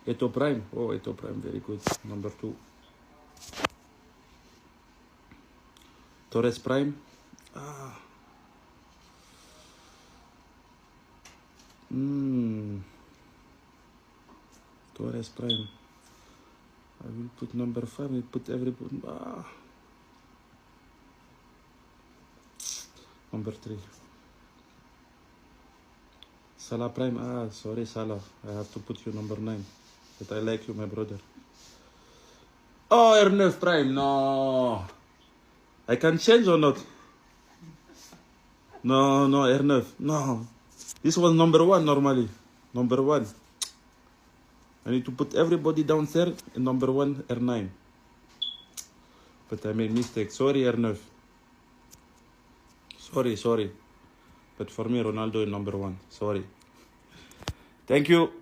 Eto'o Prime. Oh, Eto'o Prime, very good. Number 2. Torres Prime. Torres Prime. I will put number 5. I will put everybody. Number 3. Salah Prime. Sorry, Salah. I have to put you number 9. But I like you, my brother. Oh, R9 Prime. No. I can change or not? No, R9. No. This was number 1 normally. Number 1. I need to put everybody down there in number 1, R9. But I made mistake. Sorry, R9. Sorry. But for me, Ronaldo is number 1. Sorry. Thank you.